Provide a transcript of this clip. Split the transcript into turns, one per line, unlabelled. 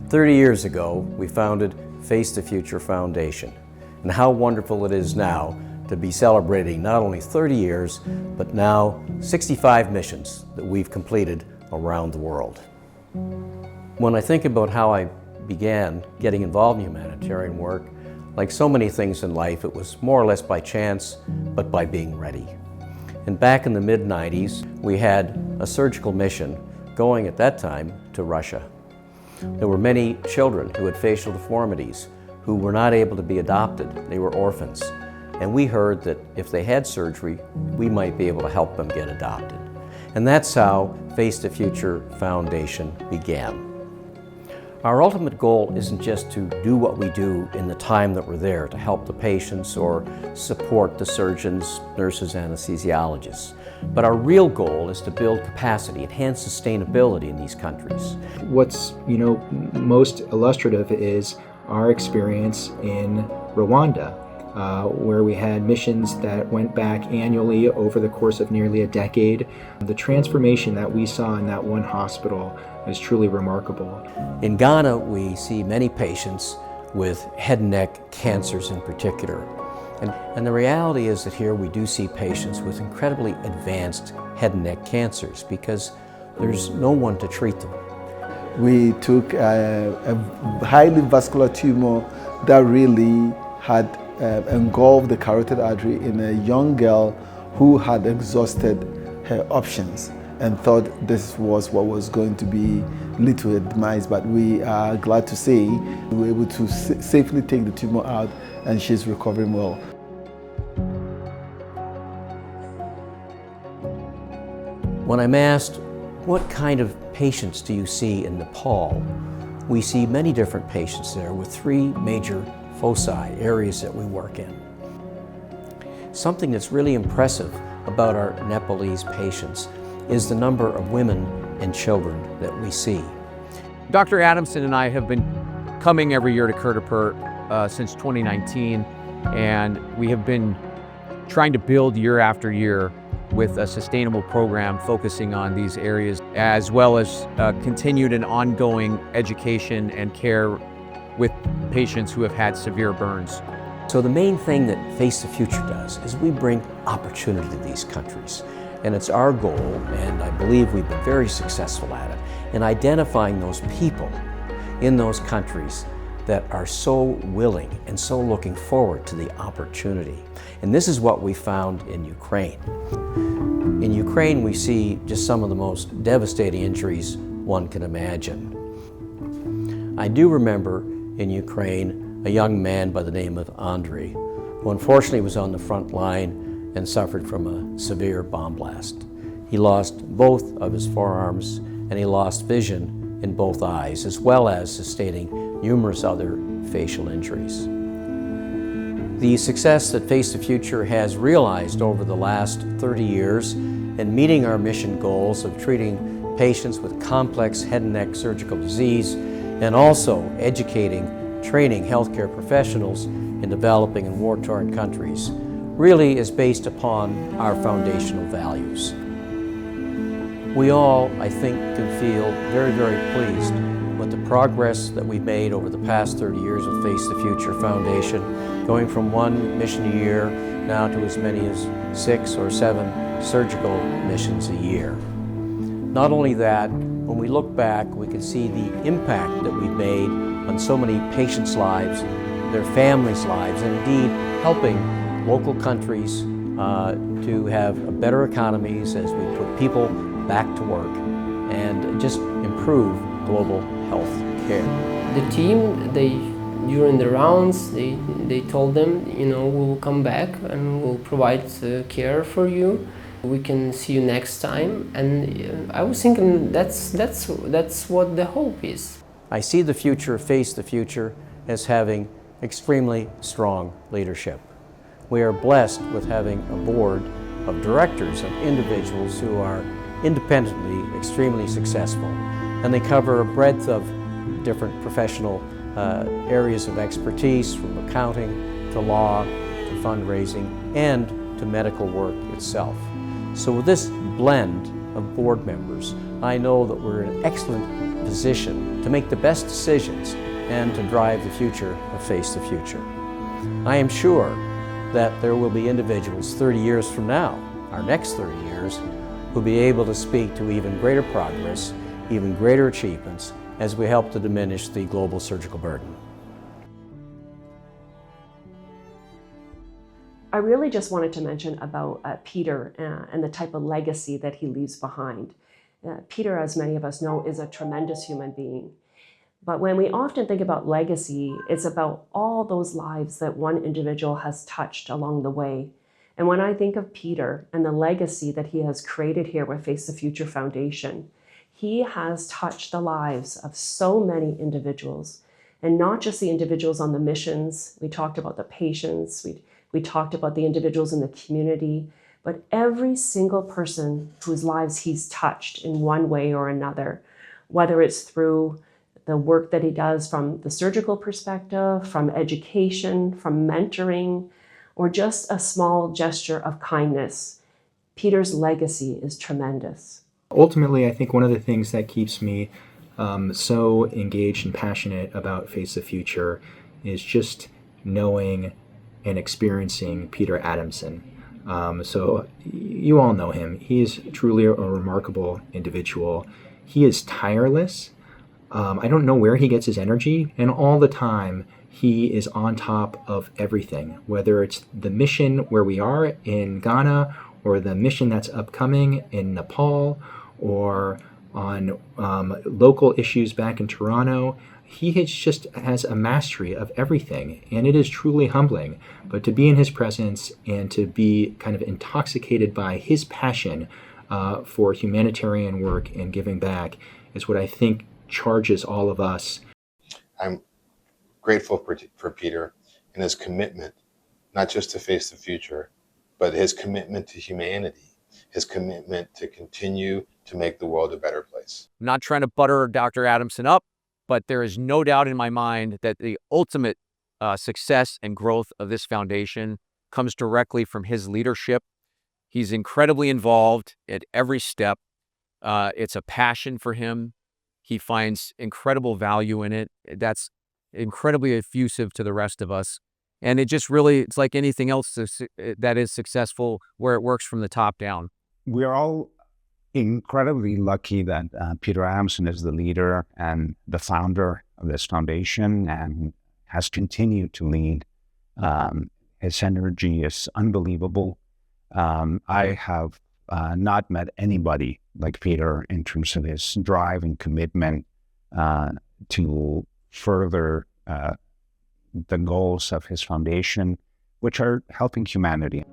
30 years ago, we founded Face the Future Foundation, and how wonderful it is now to be celebrating not only 30 years, but now 65 missions that we've completed around the world. When I think about how I began getting involved in humanitarian work, like so many things in life, it was more or less by chance, but by being ready. And back in the mid-90s, we had a surgical mission going at that time to Russia. There were many children who had facial deformities who were not able to be adopted. They were orphans. And we heard that if they had surgery, we might be able to help them get adopted. And that's how Face the Future Foundation began. Our ultimate goal isn't just to do what we do in the time that we're there to help the patients or support the surgeons, nurses, anesthesiologists. But our real goal is to build capacity, enhance sustainability in these countries.
What's most illustrative is our experience in Rwanda, where we had missions that went back annually over the course of nearly a decade. The transformation that we saw in that one hospital is truly remarkable.
In Ghana, we see many patients with head and neck cancers in particular. And the reality is that here we do see patients with incredibly advanced head and neck cancers because there's no one to treat them.
We took a highly vascular tumor that really had engulfed the carotid artery in a young girl who had exhausted her options and thought this was what was going to be lead to her demise, but we are glad to say we were able to safely take the tumor out and she's recovering well.
When I'm asked, what kind of patients do you see in Nepal? We see many different patients there with three major foci, areas that we work in. Something that's really impressive about our Nepalese patients is the number of women and children that we see.
Dr. Adamson and I have been coming every year to Kirtipur since 2019, and we have been trying to build year after year with a sustainable program focusing on these areas, as well as continued and ongoing education and care with patients who have had severe burns.
So the main thing that Face the Future does is we bring opportunity to these countries. And it's our goal, and I believe we've been very successful at it, in identifying those people in those countries that are so willing and so looking forward to the opportunity. And this is what we found in Ukraine. In Ukraine, we see just some of the most devastating injuries one can imagine. I do remember in Ukraine a young man by the name of Andrei, who unfortunately was on the front line and suffered from a severe bomb blast. He lost both of his forearms and he lost vision in both eyes, as well as sustaining numerous other facial injuries. The success that Face the Future has realized over the last 30 years in meeting our mission goals of treating patients with complex head and neck surgical disease and also educating, training healthcare professionals in developing and war-torn countries really is based upon our foundational values. We all, I think, can feel very, very pleased with the progress that we've made over the past 30 years with Face the Future Foundation, going from one mission a year now to as many as 6 or 7 surgical missions a year. Not only that, when we look back, we can see the impact that we've made on so many patients' lives, their families' lives, and indeed helping local countries to have better economies as we put people back to work and just improve global health care.
The team, during the rounds, they told them, we'll come back and we'll provide care for you. We can see you next time. And I was thinking that's what the hope is.
I see the future, Face the Future, as having extremely strong leadership. We are blessed with having a board of directors of individuals who are independently extremely successful, and they cover a breadth of different professional areas of expertise, from accounting to law to fundraising and to medical work itself. So with this blend of board members, I know that we're in excellent position to make the best decisions and to drive the future of Face the Future. I am sure that there will be individuals 30 years from now, our next 30 years, who'll be able to speak to even greater progress, even greater achievements as we help to diminish the global surgical burden.
I really just wanted to mention about Peter and the type of legacy that he leaves behind. Peter, as many of us know, is a tremendous human being. But when we often think about legacy, it's about all those lives that one individual has touched along the way. And when I think of Peter and the legacy that he has created here with Face the Future Foundation, he has touched the lives of so many individuals, and not just the individuals on the missions. We talked about the patients, we talked about the individuals in the community, but every single person whose lives he's touched in one way or another, whether it's through the work that he does from the surgical perspective, from education, from mentoring, or just a small gesture of kindness. Peter's legacy is tremendous.
Ultimately, I think one of the things that keeps me so engaged and passionate about Face the Future is just knowing and experiencing Peter Adamson. So you all know him. He is truly a remarkable individual. He is tireless. I don't know where he gets his energy, and all the time he is on top of everything, whether it's the mission where we are in Ghana or the mission that's upcoming in Nepal or on local issues back in Toronto. He has a mastery of everything, and it is truly humbling. But to be in his presence and to be kind of intoxicated by his passion for humanitarian work and giving back is what I think charges all of us.
I'm grateful for Peter and his commitment, not just to Face the Future, but his commitment to humanity, his commitment to continue to make the world a better place.
I'm not trying to butter Dr. Adamson up, but there is no doubt in my mind that the ultimate success and growth of this foundation comes directly from his leadership. He's incredibly involved at every step. It's a passion for him. He finds incredible value in it. That's incredibly effusive to the rest of us. And it's like anything else that is successful where it works from the top down.
We're all incredibly lucky that Peter Adamson is the leader and the founder of this foundation and has continued to lead. His energy is unbelievable. I have not met anybody like Peter in terms of his drive and commitment to further the goals of his foundation, which are helping humanity.